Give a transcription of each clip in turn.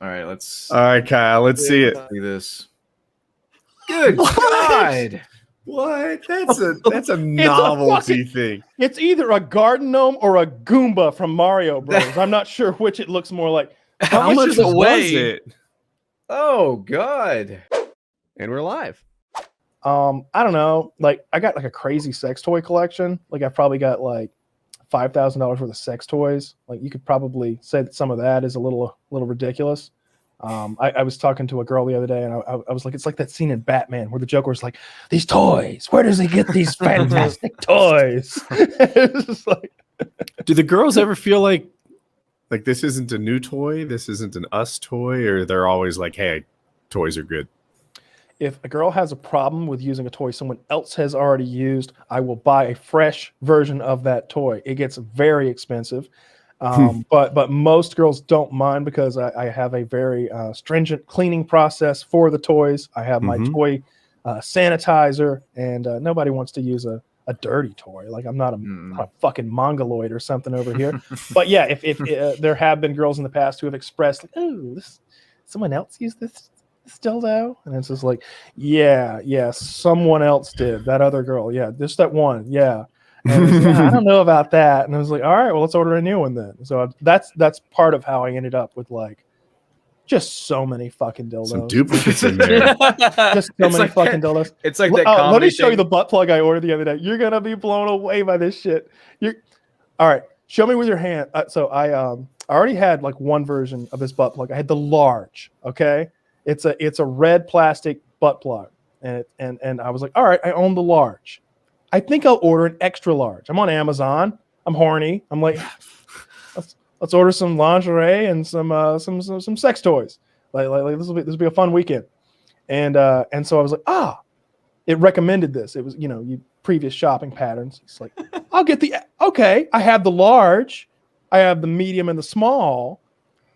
All right, let's. All right, Kyle, let's see it. See this. Good God! What? That's a novelty thing. It's either a garden gnome or a Goomba from Mario Bros. I'm not sure which it looks more like. How much does it was weigh? it? Oh God! And we're live. I don't know. Like, I got like a crazy sex toy collection. Like, I've probably got like $5,000 worth of sex toys. Like, you could probably say that some of that is a little ridiculous. I was talking to a girl the other day, and I was like, it's like that scene in Batman where the Joker was like, these toys, where does he get these fantastic toys? It's just like, do the girls ever feel like this isn't a new toy, this isn't an us toy, or they're always like, hey, toys are good? if a girl has a problem with using a toy someone else has already used, I will buy a fresh version of that toy. It gets very expensive. But most girls don't mind because I have a very stringent cleaning process for the toys. I have my toy sanitizer, and nobody wants to use a dirty toy. Like, I'm not a fucking mongoloid or something over here. But yeah, if there have been girls in the past who have expressed like, oh, someone else used this dildo, and it's just like, yeah, someone else did. That other girl, just that one, yeah. And I don't know about that. And I was like, all right, well, let's order a new one then. So that's part of how I ended up with like just so many fucking dildos. Some duplicates in there. Just so many fucking dildos. It's like that. Let me show you the butt plug I ordered the other day. You're gonna be blown away by this shit. All right. Show me with your hand. So I already had like one version of this butt plug. I had the large. Okay, it's a red plastic butt plug, and I was like, all right, I own the large. I think I'll order an extra large. I'm on Amazon. I'm horny. I'm like, let's order some lingerie and some sex toys. Like this will be a fun weekend. And so I was like, it recommended this. It was, you previous shopping patterns. It's like, I'll get I have the large, I have the medium and the small.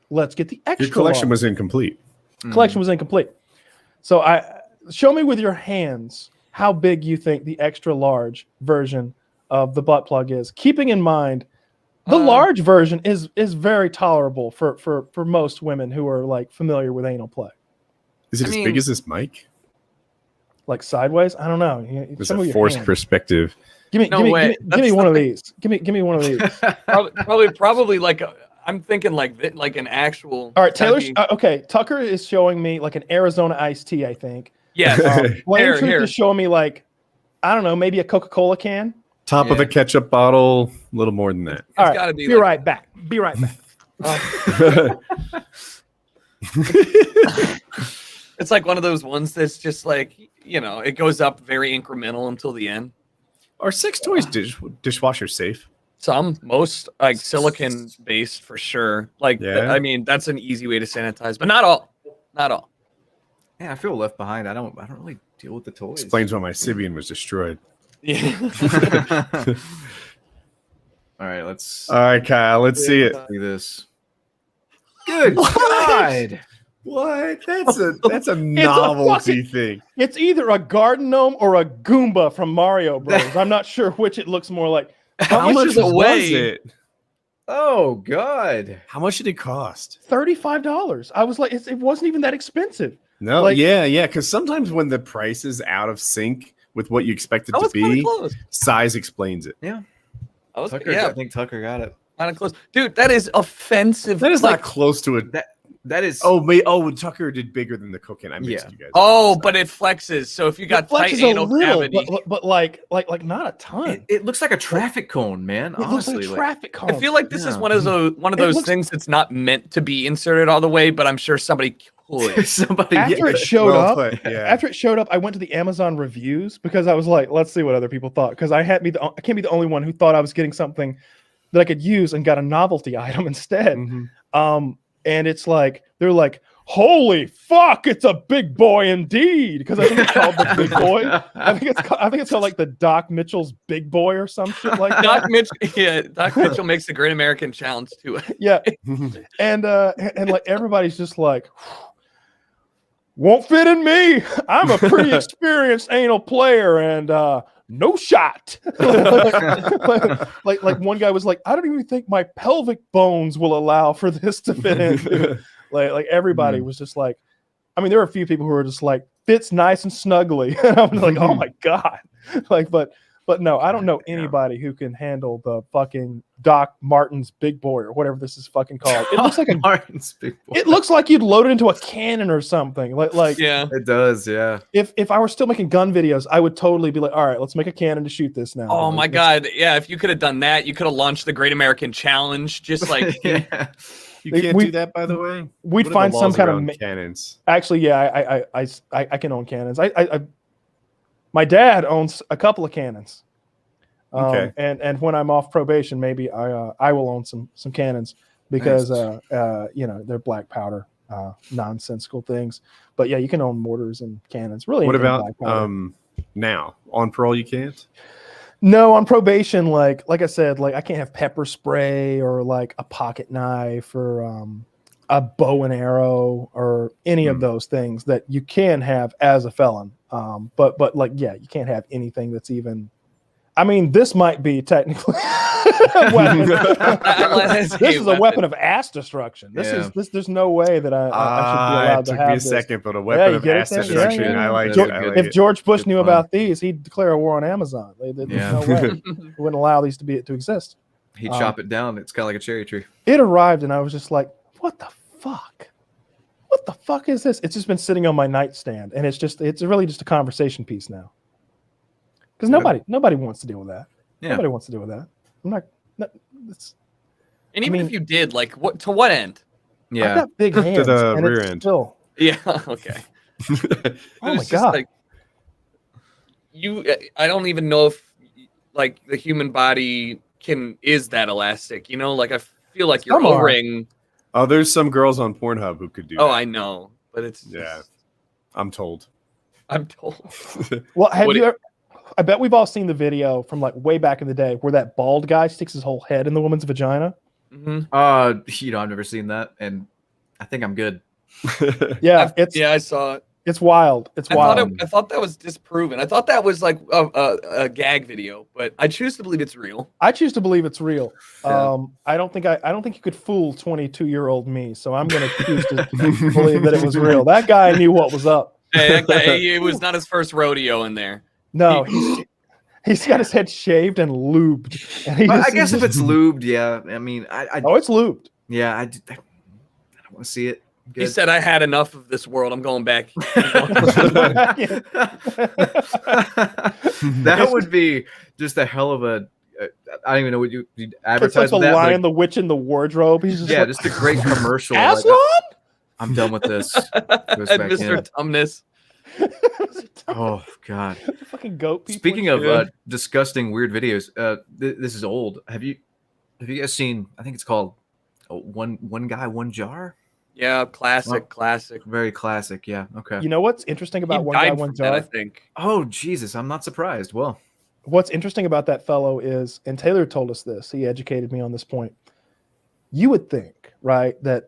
Let's get the extra. Your collection large. was incomplete. Collection was incomplete. So show me with your hands how big you think the extra large version of the butt plug is, keeping in mind the large version is very tolerable for most women who are like familiar with anal play. Is it as big as this mic? Like sideways? I don't know. It's a forced perspective. Give me one of these. Give me one of these. probably like I'm thinking like an actual. All right, Taylor. Okay, Tucker is showing me like an Arizona iced tea, I think. Yeah. Blaine Truth is showing me like, I don't know, maybe a Coca-Cola can. Top of a ketchup bottle, a little more than that. All right, be right back. Be right back. It's like one of those ones that's just like, it goes up very incremental until the end. Are sex toys dishwasher safe? Most like silicone based for sure. Like, I mean, that's an easy way to sanitize, but not all. Not all. Yeah, I feel left behind. I don't really deal with the toys. Explains why my Sibian was destroyed. Yeah. All right, Kyle, let's see it. See this. Good God! What? That's a novelty thing. It's either a garden gnome or a Goomba from Mario Bros. I'm not sure which it looks more like. How much was it? Oh God! How much did it cost? $35. I was like, it wasn't even that expensive. No, because sometimes when the price is out of sync with what you expect it to be, size explains it. Yeah. I think Tucker got it. Kind of close. Dude, that is offensive. That is not close to it. That is. Tucker did bigger than the cocaine. I mixed you guys. Oh, but it flexes. So if you got tight anal cavity, but like not a ton. It looks like a traffic cone, man. Honestly, looks like a traffic cone. I feel like this is one of those things that's not meant to be inserted all the way, but I'm sure somebody after it showed up, I went to the Amazon reviews because I was like, let's see what other people thought, because I can't be the only one who thought I was getting something that I could use and got a novelty item instead. And it's like, they're like, holy fuck, it's a big boy indeed, because I think it's called the Big Boy. I think it's called like the Doc Mitchell's Big Boy or some shit like that. Doc Mitchell makes the Great American Challenge too. Yeah. And like everybody's just like, won't fit in me. I'm a pretty experienced anal player, and no shot. like one guy was like, I don't even think my pelvic bones will allow for this to fit in. Like everybody was just like, I mean, there were a few people who were just like, fits nice and snugly. And I'm like, oh my God. Like, but no, I don't know anybody who can handle the fucking Doc Martens Big Boy or whatever this is fucking called. It looks like a Martin's Big Boy. It looks like you'd load it into a cannon or something. Like yeah, it does. Yeah. If I were still making gun videos, I would totally be like, all right, let's make a cannon to shoot this now. oh Like, my God, yeah. If you could have done that, you could have launched the Great American Challenge. Just like Yeah. You can't do that, by the way. We'd What are the find some laws kind around of cannons. Actually, yeah, I can own cannons. My dad owns a couple of cannons. Okay. And when I'm off probation, maybe I will own some cannons because you know, they're black powder, nonsensical things. But yeah, you can own mortars and cannons. Really, What anything about black powder. now on parole? You can't. No, on probation, like I said, like I can't have pepper spray or like a pocket knife or a bow and arrow or any of those things that you can have as a felon. But like, yeah, you can't have anything that's even. I mean, this might be technically a weapon. This is a weapon of ass destruction. There's no way that I should be allowed to have me a this. second, but a weapon of ass destruction. Yeah. I like George, it. I like If it. George Bush Good knew point. about these, he'd declare a war on Amazon. There's no way. He wouldn't allow these to exist. He'd chop it down. It's kind of like a cherry tree. It arrived, and I was just like, "What the fuck? What the fuck is this?" It's just been sitting on my nightstand, and it's really just a conversation piece now. Because nobody wants to deal with that. Yeah. Nobody wants to deal with that. I'm not. It's, and even if you did, like, what to what end? I've Yeah. got big To hands. the and rear it's end. Still, Yeah, okay. oh my It's just God. like, I don't even know if like the human body is that elastic. You know, like I feel like your Some are. O-ring. Oh, there's some girls on Pornhub who could do Oh, that. I know, but it's Yeah. I'm told. I'm told. Well, have Would you ever? I bet we've all seen the video from like way back in the day where that bald guy sticks his whole head in the woman's vagina. Mhm. I've never seen that, and I think I'm good. Yeah, I saw it. it's wild. It's wild. I thought that was disproven. I thought that was like a gag video, but I choose to believe it's real. I choose to believe it's real. Yeah. I don't think you could fool 22-year-old me. So I'm going to choose to believe that it was real. That guy knew what was up. Hey, that guy, it was not his first rodeo in there. No, he's got his head shaved and lubed. And I guess if it's lubed, yeah. I mean, oh, it's lubed. yeah, I don't want to see it. He said, "I had enough of this world. I'm going back." That would be just a hell of a. I don't even know what you'd It's advertise like the with that. Lion, But the Witch, in the Wardrobe. He's just yeah, like, just a great commercial. Aslan? I'm done with this. Goes And back Mr. in. Tumnus. Oh God. fucking goat people. Speaking of Yeah. disgusting weird videos, this is old. Have you guys seen? I think it's called one guy, one jar. Yeah, classic. Very classic. Yeah. Okay. You know what's interesting about He One Guy, died One from that, I Jar? think. Oh Jesus, I'm not surprised. Well, What's interesting about that fellow is, and Taylor told us this, he educated me on this point. You would think, right, that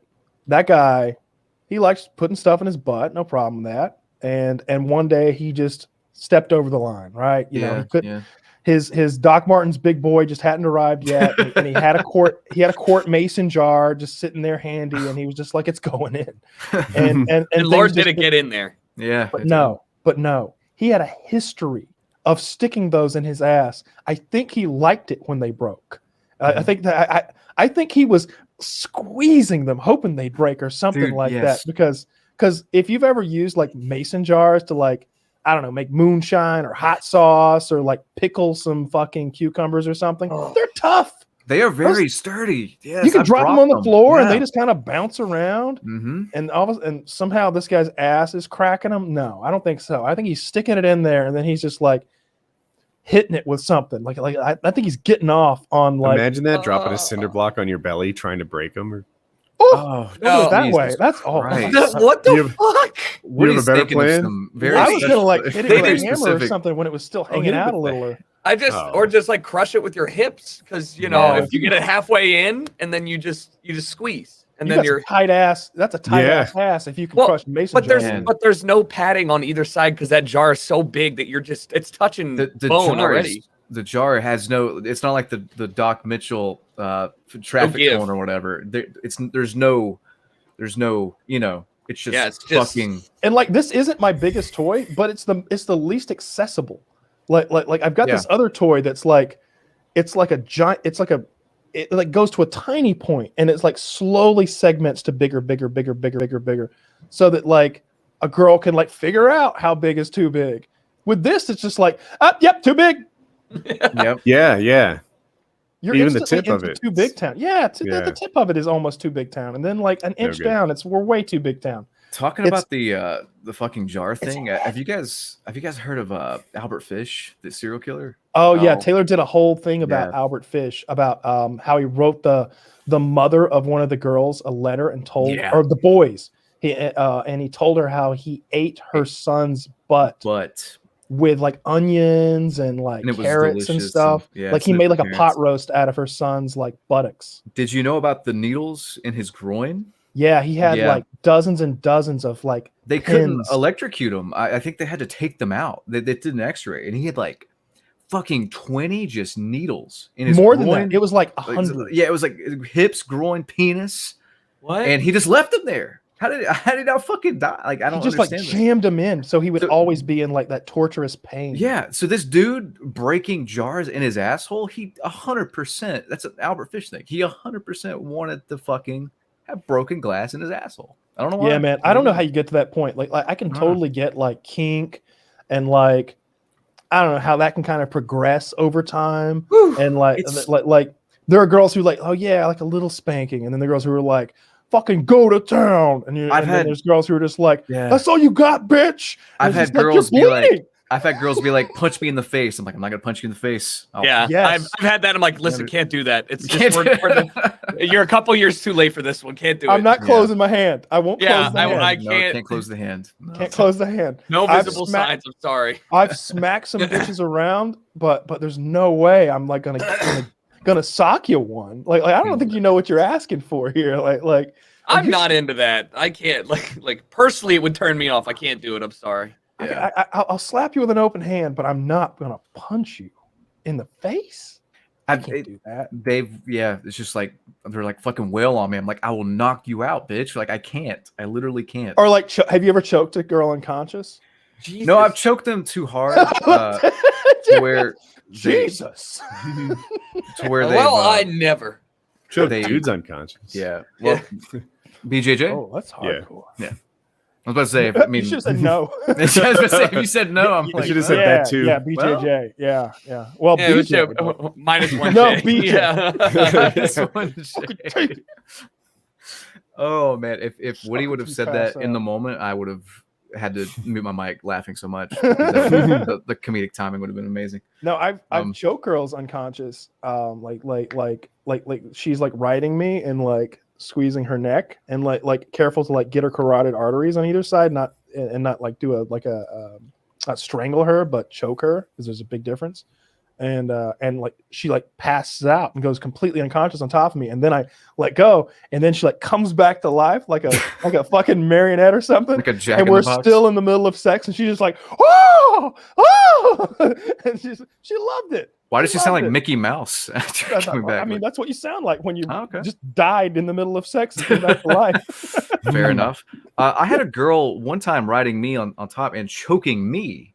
guy, he likes putting stuff in his butt, no problem with that. And one day he just stepped over the line, right? You know, he couldn't. Yeah. His Doc Martens Big Boy just hadn't arrived yet, and he had a quart mason jar just sitting there handy, and he was just like, "It's going in." And And things Lord just did it get in there. Yeah. But no, he had a history of sticking those in his ass. I think he liked it when they broke. I think he was squeezing them, hoping they'd break or something Dude, like yes. that. Because if you've ever used like mason jars to like, I don't know, make moonshine or hot sauce or like pickle some fucking cucumbers or something, they're tough. They are very sturdy. Yes, You can I've drop them brought on the floor and Yeah. they just kind of bounce around. Mm-hmm. And somehow this guy's ass is cracking him. No, I don't think so. I think he's sticking it in there and then he's just like hitting it with something. Like I think he's getting off on like. Imagine that dropping a cinder block on your belly, trying to break them. Or Oh, don't do no, it that Jesus way. That's all. Christ. What the You have- fuck? What You have a better thinking of plan? some very I was gonna like special- hit it They with a do hammer or specific- something when it was still hit hanging it out a with little. I just Oh. or just like crush it with your hips because you know No. if you get it halfway in and then you just squeeze and You then got you're some tight ass. That's a tight Yeah. ass if you can Well, crush mason but jars. there's no padding on either side because that jar is so big that it's touching the bone jar already. the jar has no. It's not like the Doc Mitchell traffic give. cone or whatever. There's no There's no, you know, it's just, Yeah, it's just fucking. And like this isn't my biggest toy, but it's the least accessible. Like I've got this other toy that's like it's like a giant. It's like it like goes to a tiny point and it's like slowly segments to bigger, so that like a girl can like figure out how big is too big. With this, it's just like, yep, too big. Yep. Yeah. You're Even the instantly tip of into it. too big town. Yeah, the tip of it is almost too big town, and then like an inch good. down, we're way too big town. Talking about the fucking jar thing, have you guys heard of Albert Fish, the serial killer? Oh yeah, Taylor did a whole thing about Albert Fish, about how he wrote the mother of one of the girls a letter and told or the boys and he told her how he ate her son's butt with like onions and like carrots and stuff. Like he made like a pot roast out of her son's like buttocks. Did you know about the needles in his groin? Yeah, he had like dozens and dozens of like they pins. couldn't electrocute him. I think they had to take them out. They did an X-ray, and he had like fucking 20 just needles in his more groin. than that. It was like 100. Yeah, it was like hips, groin, penis. What? And he just left them there. How did I fucking die? Like I don't just understand. Like jammed him in, so he would always be in like that torturous pain. Yeah. So this dude breaking jars in his asshole, he 100%. That's an Albert Fish thing. He 100% wanted to fucking have broken glass in his asshole. I don't know why. Yeah, man. I don't know how you get to that point. Like I can totally get like kink and like I don't know how that can kind of progress over time. Whew, and like there are girls who like, oh yeah, like a little spanking, and then the girls who are like, fucking go to town. And then there's girls who are just like, that's all you got, bitch. And I've had girls be like, punch me in the face. I'm like, I'm not gonna punch you in the face. I've had that. I'm like, listen, can't do that. It's just you're a couple years too late for this one. Can't do it. I'm not closing my hand. I won't close the hand. I can't. Can't close the hand. No. Can't close the hand. No visible signs. I'm sorry. I've smacked some bitches around, but there's no way I'm like gonna sock you one. Like I don't think you know what you're asking for here. Like I'm not into that. I can't like personally it would turn me off. I can't do it. I'm sorry. Yeah. I'll slap you with an open hand, but I'm not gonna punch you in the face. I can't do that. It's just like they're like fucking wail on me. I'm like, I will knock you out, bitch. Like I can't. I literally can't. Or like, have you ever choked a girl unconscious? Jesus. No, I've choked them too hard to where Jesus. To where they. Well, I never. Dude's unconscious. Yeah. Well, BJJ. Oh, that's hardcore. Yeah. I was about to say. I mean, you should have said no. I was about to say, if you said no, I'm like, should have said that too. Yeah, BJJ. Well, yeah. Well, BJ -1. No, BJ. Yeah. Oh man, if Woody would have said that in the moment, I would have had to mute my mic laughing so much. The comedic timing would have been amazing. No, I've choked girls unconscious. Like she's like riding me and like squeezing her neck and like careful to like get her carotid arteries on either side, not like do not strangle her, but choke her because there's a big difference. And like she like passes out and goes completely unconscious on top of me, and then I let go, and then she like comes back to life like a fucking marionette or something. Like a Jack and in we're the Box. still in the middle of sex, and she's just like, oh, and she loved it. Why does she sound like Mickey Mouse? Coming back? I mean, that's what you sound like when you just died in the middle of sex and came back to life. Fair enough. I had a girl one time riding me on top and choking me.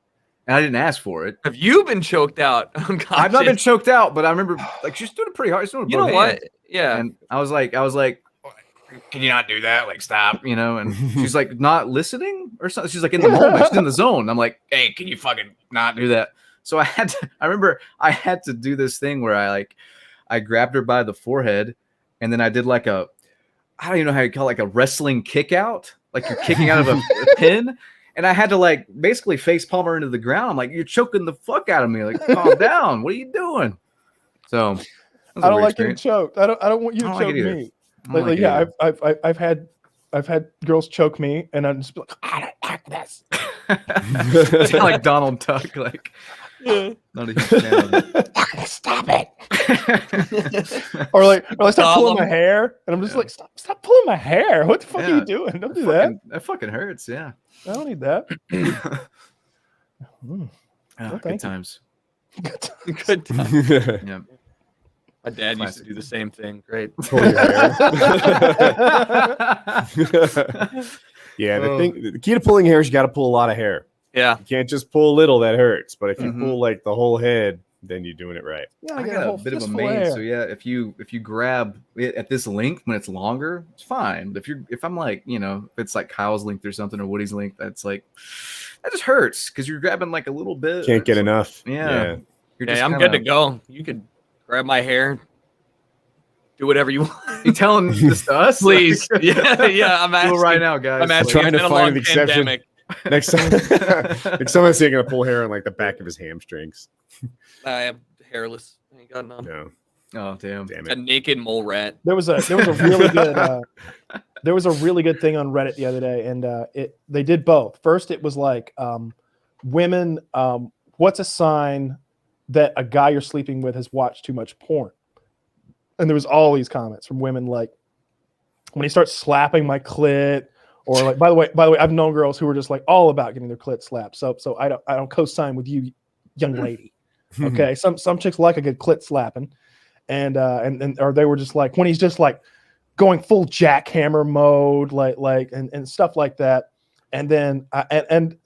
And I didn't ask for it. Have you been choked out? I've not been choked out, but I remember like she's doing it pretty hard. She's doing it you know what? Yeah. And I was like, can you not do that? Like, stop, you know? And she's like not listening or something. She's like in the moment, she's in the zone. I'm like, hey, can you fucking not do that? So I remember I had to do this thing where I grabbed her by the forehead, and then I did like I don't even know how you call it, like a wrestling kick out. Like you're kicking out of a pin. And I had to like basically face palm her into the ground. I'm like, you're choking the fuck out of me. Like, calm down. What are you doing? So I don't like getting choked. I don't want you to choke me. Like yeah, I've had girls choke me, and I'm just like, I don't like this. Sound like Donald Duck, like not a huge fan of it. Stop it. or like stop pulling my hair, and I'm just like, stop pulling my hair. What the fuck are you doing? Don't do that. That fucking hurts. Yeah. I don't need that. Good times. Good times. Yeah. My dad used to do the same thing. Great. Pull your hair. Yeah, the key to pulling hair is you got to pull a lot of hair. Yeah. You can't just pull a little, that hurts. But if you Mhm. pull like the whole head, then you're doing it right. Yeah, I get got a whole bit of a fistful of mane, hair. so yeah. If you grab it at this length when it's longer, it's fine. But if I'm like, you know, if it's like Kyle's length or something or Woody's length, that's like that just hurts because you're grabbing like a little bit. Can't get enough. Yeah. You're Yeah, I'm good to go. You could grab my hair, do whatever you want. You telling this to us, Please? Yeah. I'm Do it asking right now, guys. I'm asking. trying It's to been a find long an exception. pandemic. Next time I see you gonna pull hair on like the back of his hamstrings. I am hairless. I ain't got none. No, Oh damn! damn A it. naked mole rat. There was a really good there was a really good thing on Reddit the other day, and they did both. First, it was like women. What's a sign that a guy you're sleeping with has watched too much porn? And there was all these comments from women like, when he starts slapping my clit, or like, by the way, I've known girls who were just like all about getting their clit slapped. So I don't co-sign with you, young lady. Okay, some chicks like a good clit slapping, and or they were just like when he's just like going full jackhammer mode, like and stuff like that. And then and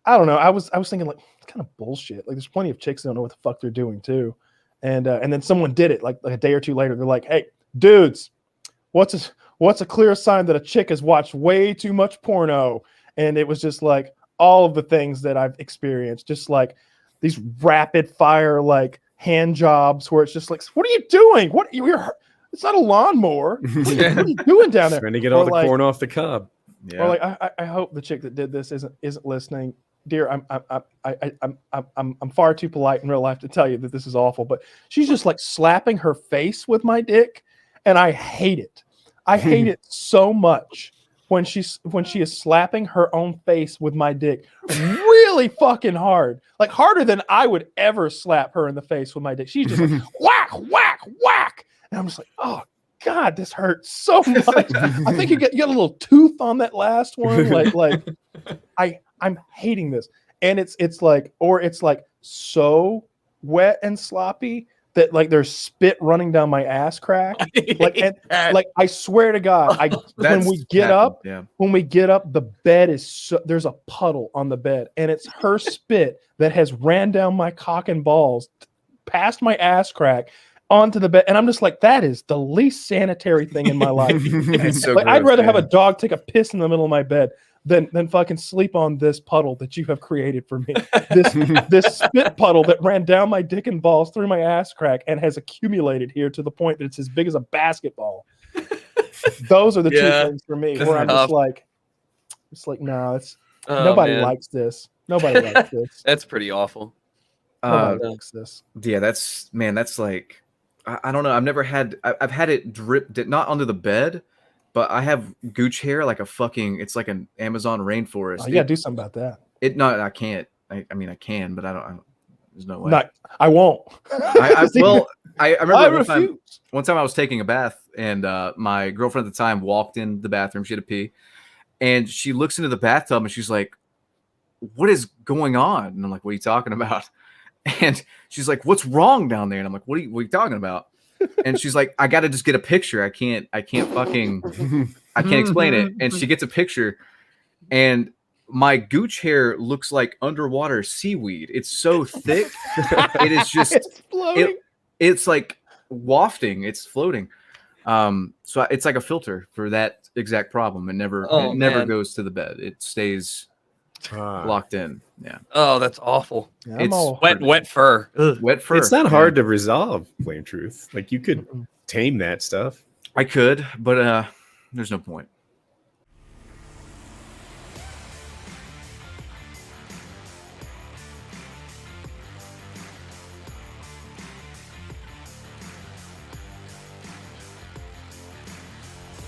I don't know. I was thinking like it's kind of bullshit. Like there's plenty of chicks that don't know what the fuck they're doing too. And then someone did it like a day or two later. They're like, hey, dudes, what's a clear sign that a chick has watched way too much porno? And it was just like all of the things that I've experienced, just like these rapid fire like hand jobs where it's just like, what are you doing? It's not a lawnmower. What are you doing down there? Trying to get all Or the like- corn off the cob. Yeah. Or like I hope the chick that did this isn't listening. Dear, I'm far too polite in real life to tell you that this is awful, but she's just like slapping her face with my dick, and I hate it. I hate it so much when she is slapping her own face with my dick really fucking hard, like harder than I would ever slap her in the face with my dick. She's just like whack, whack, whack, and I'm just like, oh God, this hurts so much. I think you get a little tooth on that last one. Like I'm hating this. And it's like so wet and sloppy that like there's spit running down my ass crack. Like I swear to God, when we get up, the bed is there's a puddle on the bed, and it's her spit that has ran down my cock and balls past my ass crack onto the bed, and I'm just like, that is the least sanitary thing in my life. It's so like, gross, I'd rather have a man. dog take a piss in the middle of my bed than fucking sleep on this puddle that you have created for me. This spit puddle that ran down my dick and balls through my ass crack and has accumulated here to the point that it's as big as a basketball. Those are the two things for me where I'm just like, no, nobody likes this. Nobody likes this. That's pretty awful. Nobody likes this. Yeah, that's like I don't know. I've had it drip not onto the bed, but I have gooch hair like it's like an Amazon rainforest. Oh, you gotta do something about that. I can't. I mean, I can, but I don't. There's no way. I won't. I remember I one time, refuse. I was taking a bath, and my girlfriend at the time walked in the bathroom. She had to pee, and she looks into the bathtub, and she's like, "What is going on?" And I'm like, "What are you talking about?" And she's like, "What's wrong down there?" And I'm like, what are you talking about?" And she's like, "I got to just get a picture. I can't explain it." And she gets a picture, and my gooch hair looks like underwater seaweed. It's so thick. It is just, It's floating. it's like wafting. It's floating. So it's like a filter for that exact problem. It never goes to the bed. It stays locked in. Yeah. Oh, that's awful. Yeah, It's Wet fur. Ugh. wet fur. It's not hard to resolve, plain truth. Like you could tame that stuff. I could, but there's no point.